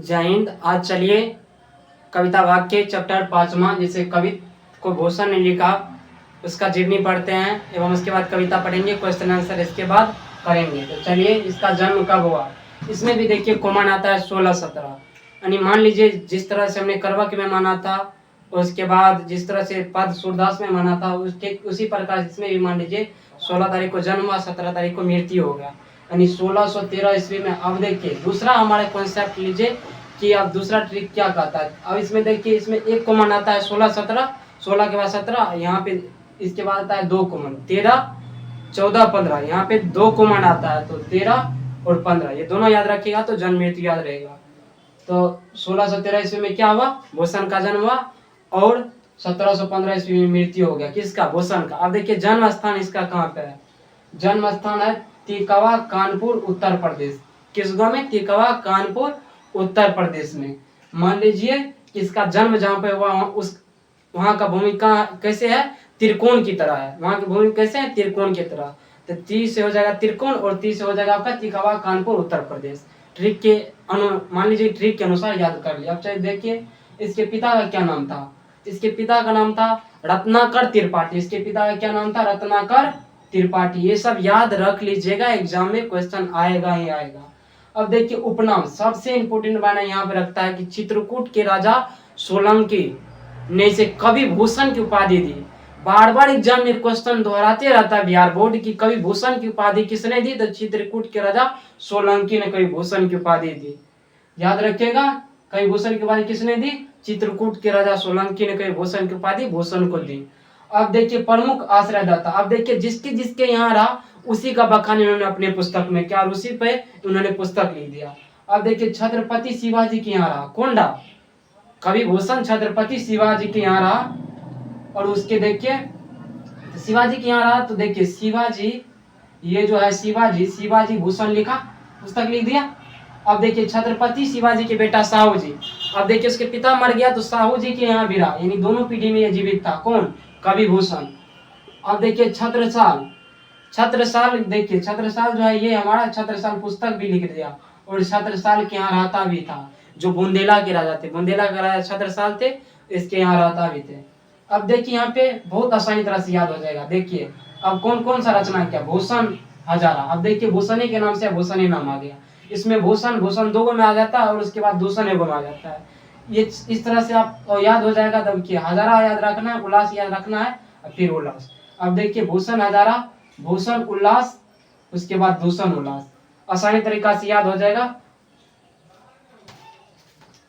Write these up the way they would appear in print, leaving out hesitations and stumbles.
जय हिंद। आज चलिए कविता वाक्य चैप्टर 5वां जिसे कवि को भूषण ने लिखा उसका जीवनी पढ़ते हैं एवं उसके बाद कविता पढ़ेंगे, क्वेश्चन आंसर इसके बाद करेंगे। तो चलिए, इसका जन्म कब हुआ, इसमें भी देखिए कॉमन आता है 16-17। यानी मान लीजिए जिस तरह से हमने करवक में माना था, उसके बाद जिस तरह से पद सूरदास में माना था, उसके उसी प्रकार इसमें भी मान लीजिए 16 तारीख को जन्म हुआ, 17 तारीख को मृत्यु हो गया, यानी 1613 ईस्वी में। अब देखिए दूसरा हमारे कॉन्सेप्ट लीजिए कि अब दूसरा ट्रिक क्या कहता है। अब इसमें देखिए, इसमें एक कॉमन आता है 16-17, 16 के बाद 17, यहाँ पे इसके बाद आता है 2 कॉमन, 13, 14, 15, यहाँ पे 2 कॉमन आता है, तो 13 और 15 ये दोनों याद रखिएगा तो जन्म मृत्यु याद रहेगा। तो 1613 ईस्वी में क्या हुआ, भूषण का जन्म हुआ, और 1715 ईस्वी में मृत्यु हो गया, किसका, भूषण का। अब देखिए जन्म स्थान इसका कहाँ पे है, जन्म स्थान है तिकवा, कानपुर, उत्तर प्रदेश। किस गांव में, तिकवा, कानपुर, उत्तर प्रदेश में। मान लीजिए कि इसका जन्म जहाँ पे हुआ वहाँ का भूमिका कैसे है, त्रिकोण की तरह है। वहाँ की भूमि कैसे है, त्रिकोण की तरह। तो 30 से हो जाएगा त्रिकोण और 30 से हो जाएगा आपका तिकवा, कानपुर, उत्तर प्रदेश। ट्रिक के मान लीजिए ट्रिक के अनुसार याद कर लिया। अब चाहे देखिए इसके पिता का क्या नाम था, इसके पिता का नाम था रत्नाकर त्रिपाठी। इसके पिता का क्या नाम था, रत्नाकर त्रिपाठी। ये सब याद रख लीजिएगा, एग्जाम में क्वेश्चन आएगा ही आएगा। अब देखिए उपनाम सबसे इंपोर्टेंट मैंने यहाँ पे रखता है कि चित्रकूट के राजा सोलंकी ने इसे कवि भूषण की उपाधि दी। बार बार एग्जाम में क्वेश्चन दोहराते रहता है बिहार बोर्ड की कवि भूषण की उपाधि किसने दी, तो चित्रकूट के राजा सोलंकी ने कवि भूषण की उपाधि दी। याद रखिएगा, कवि भूषण की उपाधि किसने दी, चित्रकूट के राजा सोलंकी ने कवि भूषण की उपाधि भूषण को दी। अब देखिए प्रमुख आश्रयदाता, अब देखिए जिसके जिसके यहाँ रहा उसी का बखान इन्होंने अपने पुस्तक में क्या, उसी पे उन्होंने पुस्तक लिख दिया। अब देखिए छत्रपति शिवाजी के यहाँ रहा, कौन रहा, कवि भूषण छत्रपति शिवाजी के यहाँ रहा। और उसके देखिए शिवाजी के यहाँ रहा, तो देखिए शिवाजी, ये जो है शिवाजी भूषण लिखा, पुस्तक लिख दिया। अब देखिए छत्रपति शिवाजी के बेटा साहू जी, अब देखिए उसके पिता मर गया तो साहू जी के यहाँ भी रहा, यानी दोनों पीढ़ी में ये जीवित था, कौन, कवि भूषण। अब देखिए छत्रसाल देखिए छत्रसाल जो है ये हमारा छत्रसाल पुस्तक भी लिख दिया, और छत्रसाल के यहाँ रहता भी था, जो बुंदेला के राजा थे, बुंदेला के राजा छत्रसाल थे, इसके यहाँ रहता भी थे। अब देखिए यहाँ पे बहुत आसानी तरह से याद हो जाएगा। देखिए अब कौन कौन सा रचना किया, भूषण हजारा। अब देखिए भूषणी के नाम से भूषणी नाम आ गया, इसमें भूषण 2 गो में आ जाता है और उसके बाद दूषण 1 गो में आ जाता है। ये इस तरह से आप याद हो जाएगा। तब कि हजारा याद रखना है, उल्लास याद रखना है, और फिर उल्लास। अब देखिए भूषण हजारा, भूषण उल्लास, उसके बाद दूषण उल्लास, आसानी तरीका से याद हो जाएगा।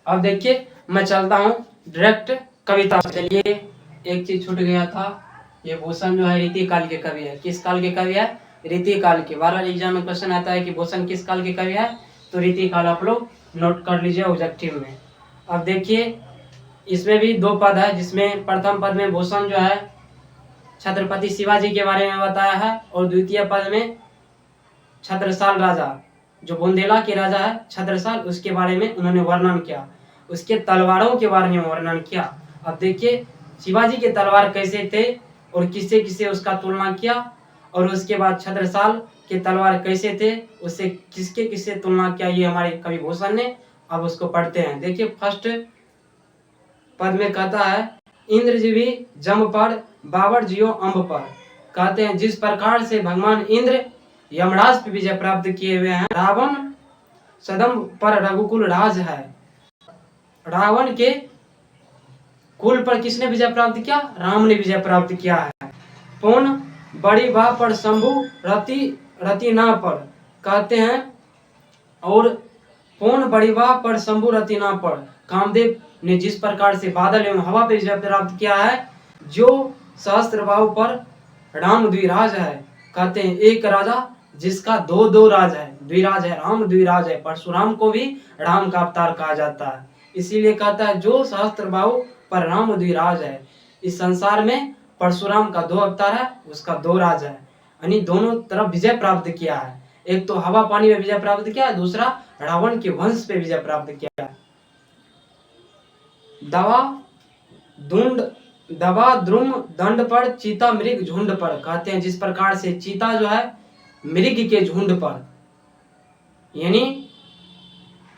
अब देखिए मैं चलता हूँ डायरेक्ट कविता। चलिए, एक चीज छूट गया था, ये भूषण जो है रीति काल के कवि है। किस काल के कवि है, रीति काल के। 12 एग्जाम में क्वेश्चन आता है कि भूषण किस काल के कवि है, तो रीति काल आप लोग नोट कर लीजिए ऑब्जेक्टिव में। अब देखिए इसमें भी 2 पद है, जिसमें प्रथम पद में भूषण जो है छत्रपति शिवाजी के बारे में बताया है, और द्वितीय पद में छत्रसाल राजा, जो बुंदेला के राजा है छत्रसाल, उसके बारे में उन्होंने वर्णन किया, उसके तलवारों के बारे में वर्णन किया। अब देखिए शिवाजी के तलवार कैसे थे और किससे किससे उसका तुलना किया, और उसके बाद छत्रसाल के तलवार कैसे थे, उससे किसके किससे तुलना किया, ये हमारे कवि भूषण ने। अब उसको पढ़ते हैं। देखिए फर्स्ट पद में कहता है, इंद्र जी भी जम पर, बाबर जियो अम्ब पर। कहते हैं जिस प्रकार से भगवान इंद्र यमराज पे विजय प्राप्त किए हुए हैं, रावण सदम पर रघुकुल राज है। रावण के कुल पर किसने विजय प्राप्त किया, राम ने विजय प्राप्त किया है। पौन बड़ी बा पर शंभु रति ना पर। कहते हैं और पौन बड़ी बा पर शंभु रति ना पर, कामदेव ने जिस प्रकार से बादल एवं हवा पर विजय प्राप्त किया है, जो सहस्त्रबाहु पर राम द्विराज है। कहते हैं एक राजा जिसका 2 राज है, द्विराज है, राम द्विराज है। परशुराम को भी राम का अवतार कहा जाता है, इसीलिए कहता है जो सहस्त्रबाहु पर राम द्विराज है। इस संसार में परशुराम का 2 अवतार है, उसका 2 राज है, यानी दोनों तरफ विजय प्राप्त किया है। एक तो हवा पानी में विजय प्राप्त किया है, दूसरा रावण के वंश पे विजय प्राप्त किया है। दवा द्रुम दंड पर, चीता मृग झुंड पर। कहते हैं जिस प्रकार से चीता जो है मृग के झुंड पर, यानी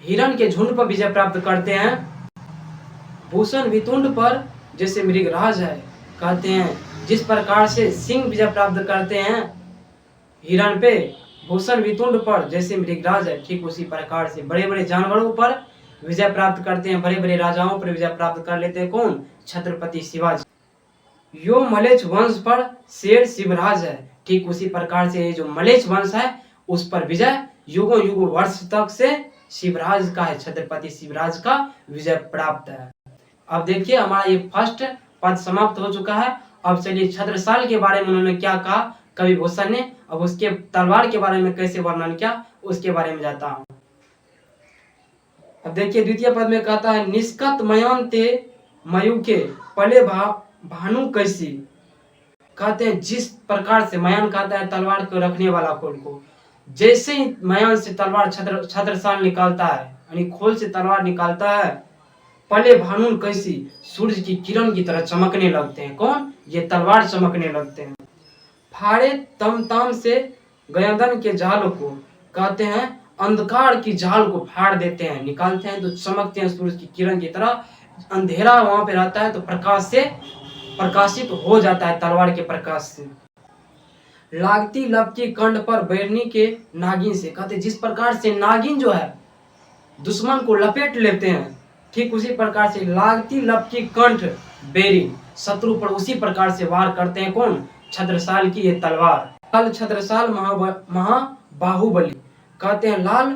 हिरण के झुंड पर विजय प्राप्त करते हैं। भूषण वितुंड पर जैसे मृगराज है। कहते हैं जिस प्रकार से सिंह विजय प्राप्त करते हैं हिरण पे, भूषण वितुंड पर जैसे मृगराज है, ठीक उसी प्रकार से बड़े बड़े जानवरों पर विजय प्राप्त करते हैं, बड़े बड़े राजाओं पर विजय प्राप्त कर लेते हैं। कौन? छत्रपति शिवाजी। यो मलेच्छ वंश पर शेर शिवराज है। ठीक उसी प्रकार से ये जो मलेच्छ वंश है उस पर विजय युगों युगों वर्ष तक से शिवराज का है, छत्रपति शिवराज का विजय प्राप्त है। अब देखिए हमारा ये फर्स्ट पद समाप्त हो चुका है। अब चलिए छत्रसाल के बारे में उन्होंने क्या कहा कवि भूषण ने, अब उसके तलवार के बारे में कैसे वर्णन किया उसके बारे में जाता हूँ। अब देखिए द्वितीय पद में कहता है निष्कत मयान ते मयू के पले भानु कैसी। कहते हैं जिस प्रकार से मयान कहता है तलवार को रखने वाला खोल को, जैसे ही मयान से तलवार छत्रसाल निकालता है यानी खोल से तलवार निकालता है, पले भानुन कैसी सूरज की किरण की तरह चमकने लगते हैं। कौन? ये तलवार चमकने लगते हैं। फाड़े तमताम से गयदन के जाल को, कहते हैं अंधकार की जाल को फाड़ देते हैं, निकालते हैं तो चमकते हैं सूरज की किरण की तरह। अंधेरा वहां पे रहता है तो प्रकाश से प्रकाशित हो जाता है तलवार के प्रकाश से। लागती लपकी कंठ पर बैरनी के नागिन से, कहते जिस प्रकार से नागिन जो है दुश्मन को लपेट लेते हैं, ठीक उसी प्रकार से लागती लपकी कंठ बेरी शत्रु पर उसी प्रकार से वार करते हैं। कौन? छत्रसाल की ये तलवार। लाल छत्रसाल महाबाहुबली, कहते हैं लाल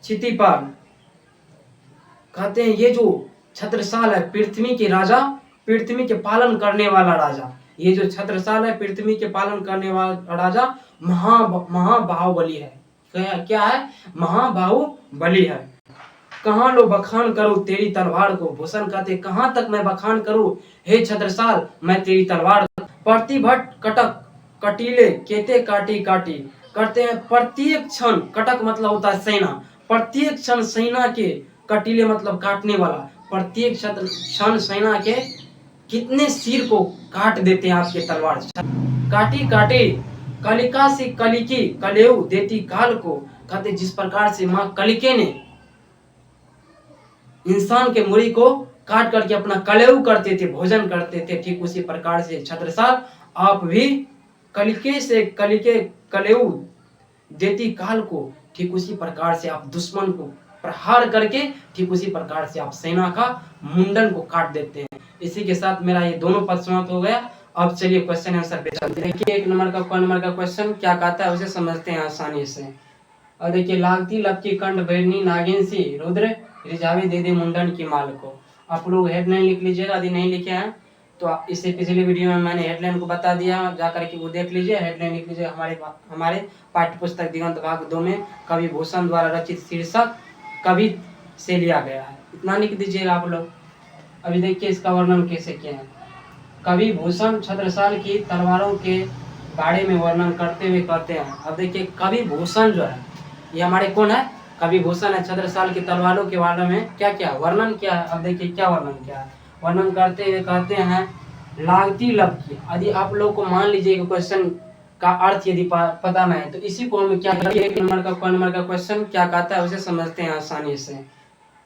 क्षितिपाल, कहते हैं ये जो छत्रसाल है पृथ्वी के राजा, पृथ्वी के पालन करने वाला राजा। ये जो छत्रसाल है पृथ्वी के पालन करने वाला राजा महाबाहुबली है। क्या है? महाबाहुबली है। कहाँ लो बखान करूं तेरी तलवार को, भूषण कहते कहाँ तक मैं बखान करूं हे छत्रसाल मैं तेरी तलवार। प्रतिभट कटक कटीले केते काटी काटी, करते हैं प्रत्येक क्षण, कटक मतलब होता है सेना, प्रत्येक क्षण सेना के, कटीले मतलब काटने वाला, प्रत्येक क्षण सेना के कितने सिर को काट देते हैं आपके तलवार। काटी काटी कलिका से कलिकी कलेऊ देती काल को, कहते जिस प्रकार से माँ कलिके ने इंसान के मुड़ी को काट करके अपना कलेऊ करते थे, भोजन करते थे, ठीक उसी प्रकार से छत्रसाल आप भी कलिके से कलिके कलेऊ देती काल को, ठीक उसी प्रकार से आप दुश्मन को प्रहार करके ठीक उसी प्रकार से आप सेना का मुंडन को काट देते हैं। इसी के साथ मेरा ये दोनों पद समाप्त हो गया। अब चलिए क्वेश्चन आंसर पे चलते हैं। देखिए 1 नंबर का क्वेश्चन क्या कहता है उसे समझते हैं आसानी से। और देखिए लागती लपकी कंठ बैरनी नागिन सी रुद्र रिझावे दे दे मुंडन की माल को। आप लोग हेडलाइन लिख लीजिएगा, यदि नहीं लिखे हैं तो इससे पिछले वीडियो में मैंने हेडलाइन को बता दिया, जाकर के वो देख लीजिए। हेडलाइन लिख लीजिए हमारे पाठ्य पुस्तक दिगंत भाग 2 में कवि भूषण द्वारा रचित शीर्षक कवि से लिया गया है, इतना लिख दीजिएगा आप लोग। अभी देखिए इसका वर्णन कैसे किया है। कवि भूषण छत्रसाल की तलवारों के बारे में वर्णन करते हुए कहते हैं। अब देखिए कवि भूषण जो है ये हमारे कौन है? कवि भूषण है। छत्रसाल की तलवारों के बारे में क्या क्या वर्णन किया है। अब देखिए क्या वर्णन किया है। वर्णन करते हुए कहते हैं लागती लपकी। यदि आप लोग को मान लीजिए क्वेश्चन का अर्थ यदि पता नहीं है तो इसी को हम क्या करेंगे, 1 नंबर का क्वेश्चन क्या कहता है उसे समझते हैं आसानी से।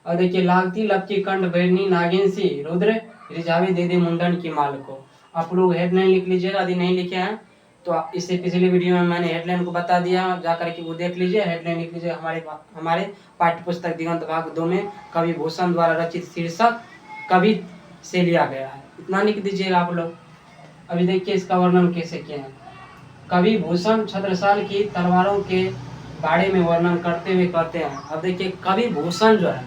और देखिए लागती लपकी कंठ बैरनी नागिन सी रुद्र रिझावे दे दे मुंडन की माल को। आप लोग हेडलाइन लिख लीजिएगा, यदि नहीं लिखे हैं तो इससे पिछले वीडियो में मैंने हेडलाइन को बता दिया, जाकर के वो देख लीजिए। हेडलाइन लिख लीजिए हमारे पाठ्य पुस्तक दिगंत भाग 2 में कवि भूषण द्वारा रचित शीर्षक कवि से लिया गया है, इतना लिख दीजिएगा आप लोग। अभी देखिए इसका वर्णन कैसे किया है। कवि भूषण छत्रसाल की तलवारों के बारे में वर्णन करते हुए कहते हैं। अब देखिए कवि भूषण जो है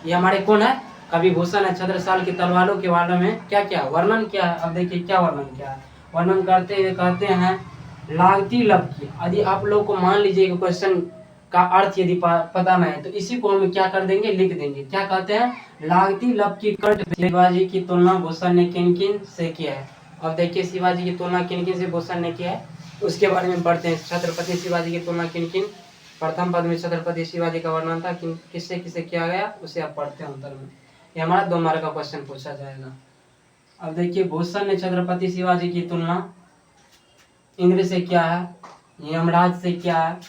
ये हमारे कौन है? कवि भूषण है। छत्रसाल की तलवारों के बारे में क्या क्या वर्णन किया है। अब देखिए क्या वर्णन किया है। वर्णन करते हुए कहते हैं लागती लपकी। यदि आप लोग को मान लीजिए क्वेश्चन का अर्थ यदि पता नहीं है तो इसी को हम क्या कर देंगे, लिख देंगे। क्या कहते हैं? लागती लपकी कंठ शिवाजी की तुलना भूषण ने किन किन से किया है। अब देखिए शिवाजी की तुलना किन किन से भूषण ने किया है उसके बारे में पढ़ते हैं। छत्रपति शिवाजी की तुलना किन किन, प्रथम पद में छत्रपति शिवाजी का वर्णन था, किससे किससे किया गया उसे आप पढ़ते हैं उत्तर में। ये हमारा 2 नंबर का क्वेश्चन पूछा जाएगा। अब देखिए भूषण ने छत्रपति शिवाजी की तुलना इंद्र से किया है, यमराज से किया है,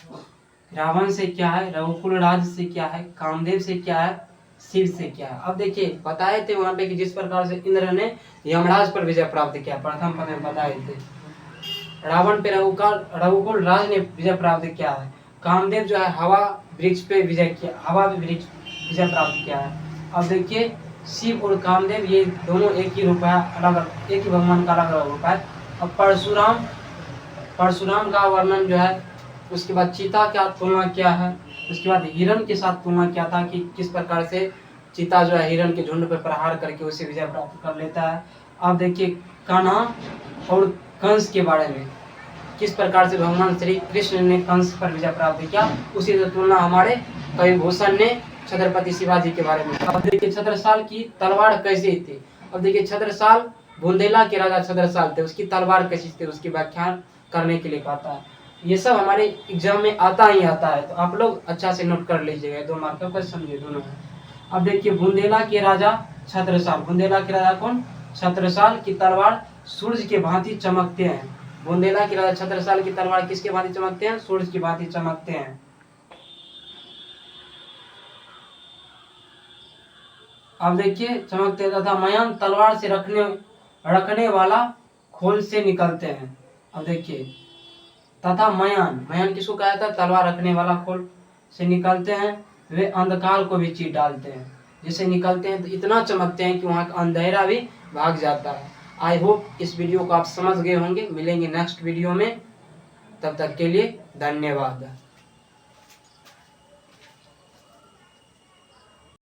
रावण से क्या है, रघुकुल राज से क्या है, कामदेव से क्या है, शिव से क्या है। अब देखिए बताए थे वहां पे कि जिस प्रकार से इंद्र ने यमराज पर विजय प्राप्त किया, प्रथम पद में बताए थे। रावण पे रघुकुल राज ने विजय प्राप्त किया है। कामदेव जो है हवा वृक्ष पे विजय किया, हवा वृक्ष विजय प्राप्त किया है। अब देखिए शिव और कामदेव ये दोनों एक ही रूप है, अलग एक ही भगवान का अलग अलग रूप है। अब परशुराम का वर्णन जो है, उसके बाद चीता का तुलना किया है, उसके बाद हिरण के साथ तुलना किया था कि किस प्रकार से चीता जो है हिरण के झुंड पर प्रहार करके उसे विजय प्राप्त कर लेता है। अब देखिए कान्हा और कंस के बारे में, किस प्रकार से भगवान श्री कृष्ण ने कंस पर विजय प्राप्त किया, उसी से तुलना हमारे कवि भूषण ने छत्रपति शिवाजी के बारे में। अब देखिए छत्रसाल की तलवार कैसी थी। अब देखिए छत्रसाल बुंदेला के राजा छत्रसाल थे, उसकी तलवार कैसी थी उसकी व्याख्यान करने के लिए कहता है। ये सब हमारे एग्जाम में आता ही आता है, तो आप लोग अच्छा से नोट कर लीजिएगा, 2 मार्क का क्वेश्चन ये दोनों है। अब देखिए बुंदेला के राजा छत्रसाल, बुंदेला के राजा कौन, छत्रसाल की तलवार सूरज के भांति चमकते हैं। बुंदेला के राजा छत्रसाल की तलवार किसके भांति चमकते हैं, सूरज की भांति चमकते हैं। अब देखिए चमकते तथा मयान तलवार से रखने वाला खोल से निकलते हैं। अब देखिए तथा मयान किसको कहा था, तलवार रखने वाला खोल से निकलते हैं। वे अंधकार को भी चीर डालते हैं, जैसे निकलते हैं तो इतना चमकते हैं कि वहाँ का अंधेरा भी भाग जाता है। आई होप इस वीडियो को आप समझ गए होंगे। मिलेंगे नेक्स्ट वीडियो में, तब तक के लिए धन्यवाद।